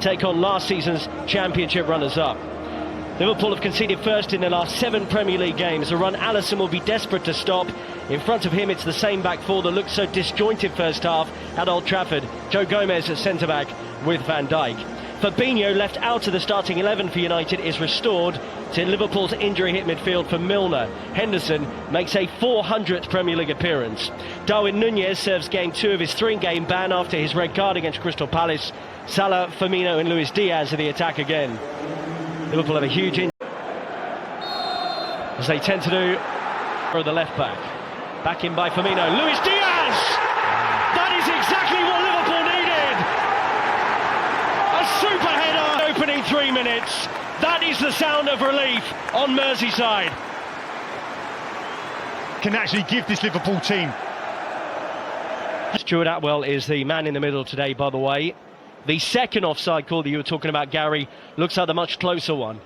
take on last season's championship runners-up. Liverpool have conceded first in their last 7 Premier League games, a run Alisson will be desperate to stop. In front of him, it's the same back four that looked so disjointed first half at Old Trafford. Joe Gomez at centre-back with Van Dijk. Fabinho, left out of the starting 11 for United, is restored to Liverpool's injury-hit midfield for Milner. Henderson makes a 400th Premier League appearance. Darwin Núñez serves game 2 of his 3-game ban after his red card against Crystal Palace. Salah, Firmino and Luis Diaz are the attack again. Liverpool have a huge injury, as they tend to do, for the left back. Back in by Firmino. Luis Diaz! That is exactly what Liverpool needed! A super header opening 3 minutes. That is the sound of relief on Merseyside. Can actually give this Liverpool team. Stuart Atwell is the man in the middle today, by the way. The second offside call that you were talking about, Gary, looks like the much closer one.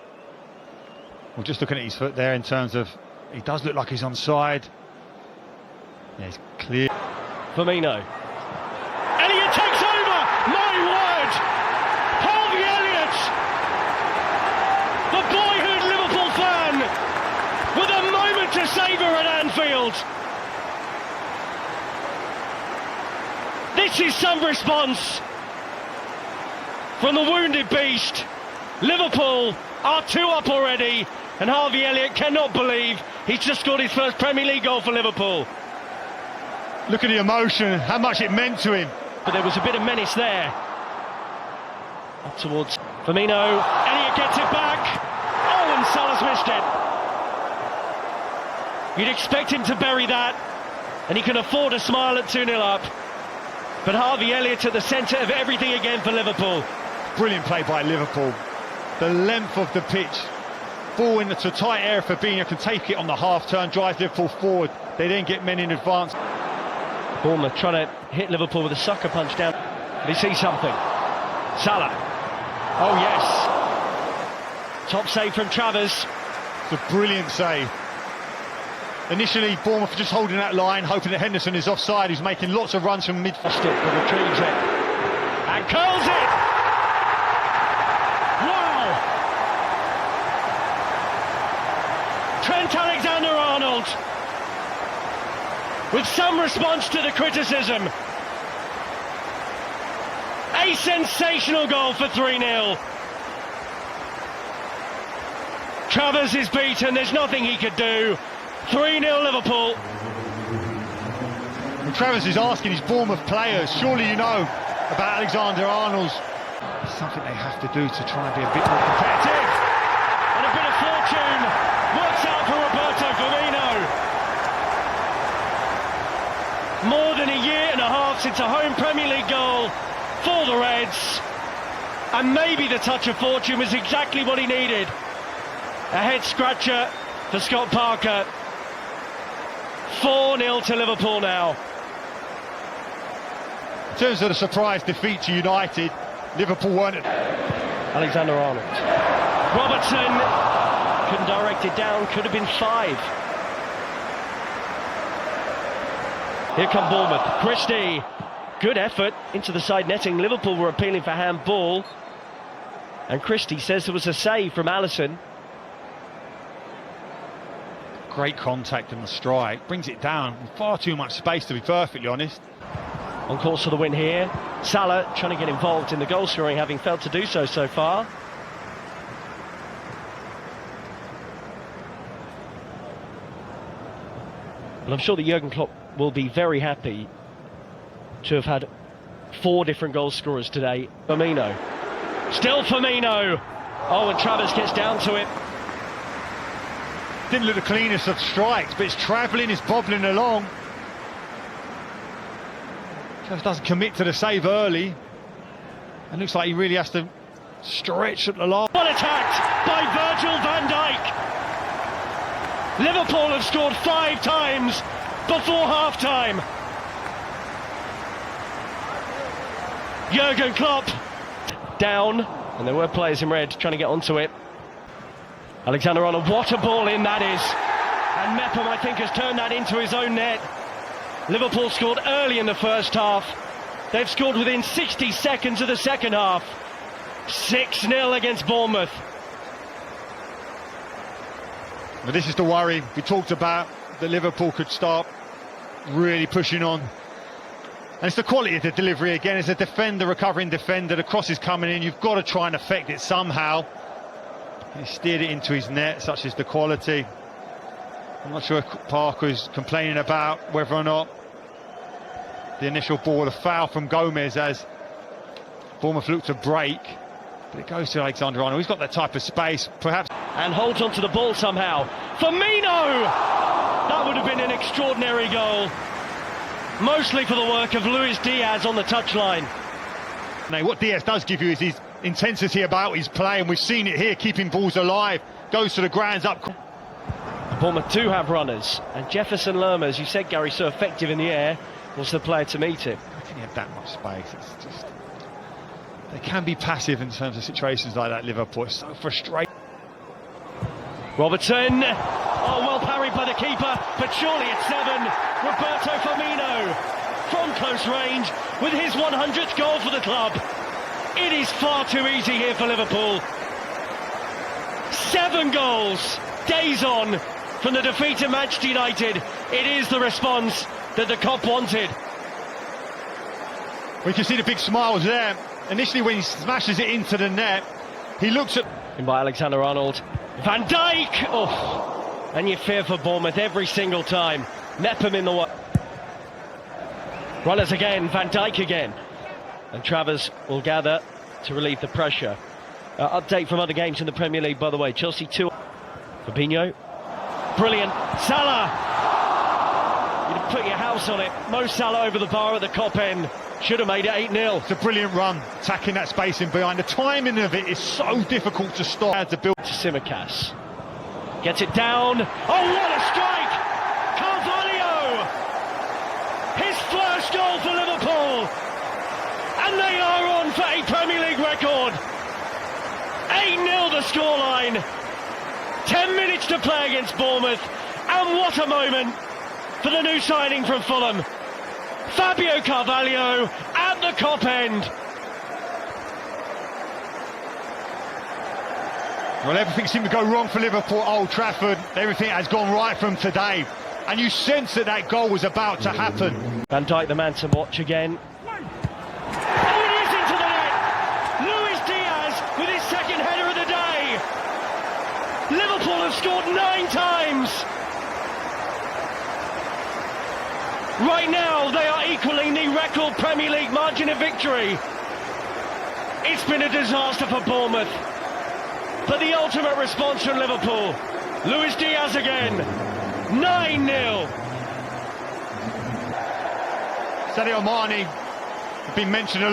Well, just looking at his foot there in terms of, he does look like he's onside. Yeah, it's clear. Firmino. Elliott takes over! My word! Harvey Elliott! The boyhood Liverpool fan with a moment to savour at Anfield. This is some response from the wounded beast. Liverpool are 2 up already, and Harvey Elliott cannot believe he's just scored his first Premier League goal for Liverpool. Look at the emotion, how much it meant to him. But there was a bit of menace there. Up towards Firmino. Elliott gets it back. Oh, and Salah's missed it. You'd expect him to bury that, and he can afford a smile at 2-0 up. But Harvey Elliott at the centre of everything again for Liverpool. Brilliant play by Liverpool. The length of the pitch. Ball into tight area. Fabinho can take it on the half-turn, drive Liverpool forward. They then get men in advance. Bournemouth trying to hit Liverpool with a sucker punch down. They see something. Salah. Oh, yes. Top save from Travers. It's a brilliant save. Initially, Bournemouth were just holding that line, hoping that Henderson is offside. He's making lots of runs from midfield. But retrieves it. And curls it! Wow! Trent Alexander-Arnold with some response to the criticism. A sensational goal for 3-0. Travers is beaten, there's nothing he could do. 3-0 Liverpool. And Travers is asking his Bournemouth players, surely you know about Alexander-Arnold's. It's something they have to do to try and be a bit more competitive. And a bit of fortune works out for Roberto Firmino. More than a year and a half since a home Premier League goal for the Reds. And maybe the touch of fortune was exactly what he needed. A head scratcher for Scott Parker. 4-0 to Liverpool now. In terms of the surprise defeat to United, Liverpool weren't it. Alexander-Arnold. Robertson couldn't direct it down, could have been 5. Here come Bournemouth. Christie, good effort into the side netting. Liverpool were appealing for handball, and Christie says there was a save from Alisson. Great contact in the strike, brings it down. Far too much space, to be perfectly honest. On course for the win here. Salah trying to get involved in the goal scoring, having failed to do so far. But I'm sure that Jurgen Klopp will be very happy to have had 4 different goal scorers today. Firmino. Still Firmino. Oh, and Travers gets down to it. Didn't look the cleanest of strikes, but it's travelling, it's bobbling along. Just doesn't commit to the save early. And looks like he really has to stretch at the last. Well attacked by Virgil van Dijk. Liverpool have scored 5 times before half-time. Jurgen Klopp down, and there were players in red trying to get onto it. Alexander-Arnold, what a ball in that is. And Mepham, I think, has turned that into his own net. Liverpool scored early in the first half. They've scored within 60 seconds of the second half. 6-0 against Bournemouth. But this is the worry we talked about, that Liverpool could start really pushing on. And it's the quality of the delivery again. As a defender, recovering defender, the cross is coming in, you've got to try and affect it somehow. He steered it into his net, such is the quality. I'm not sure if Parker's complaining about whether or not the initial ball, a foul from Gomez as Bournemouth look to break. But it goes to Alexander-Arnold. He's got that type of space, perhaps. And holds onto the ball somehow. Firmino! That would have been an extraordinary goal. Mostly for the work of Luis Diaz on the touchline. Now, what Diaz does give you is his intensity about his play, and we've seen it here, keeping balls alive. Goes to the grounds up. Bournemouth do have runners, and Jefferson Lerma, as you said, Gary, so effective in the air, was the player to meet him. How can you have that much space? It's just... They can be passive in terms of situations like that, Liverpool. It's so frustrating. Robertson. Oh, well parried by the keeper, but surely it's 7. Roberto Firmino from close range with his 100th goal for the club. It is far too easy here for Liverpool. 7 goals, days on from the defeat of Manchester United. It is the response that the Kop wanted. We can see the big smiles there. Initially when he smashes it into the net, he looks at... In by Alexander-Arnold. Van Dijk! Oh, and you fear for Bournemouth every single time. Mepham in the way. Runners again, Van Dijk again. And Travers will gather to relieve the pressure. Update from other games in the Premier League, by the way. Chelsea 2. Fabinho. Brilliant. Salah! You'd put your house on it. Mo Salah over the bar at the Kop end. Should have made it 8-0. It's a brilliant run, attacking that space in behind. The timing of it is so difficult to stop. To build to Simicas. Gets it down. Oh, what a strike! Carvalho! His first goal for Liverpool! And they are on for a Premier League record. 8-0 the scoreline. 10 minutes to play against Bournemouth. And what a moment for the new signing from Fulham. Fabio Carvalho at the Kop end. Well, everything seemed to go wrong for Liverpool at Old Trafford. Everything has gone right from today. And you sense that that goal was about to happen. Van Dijk, the man to watch again. Oh, it is into the net! Luis Diaz with his second header of the day. Liverpool have scored 9 times. Right now, they are equaling the record Premier League margin of victory. It's been a disaster for Bournemouth. But the ultimate response from Liverpool. Luis Diaz again. 9-0. Sadio Mane has been mentioned a lot.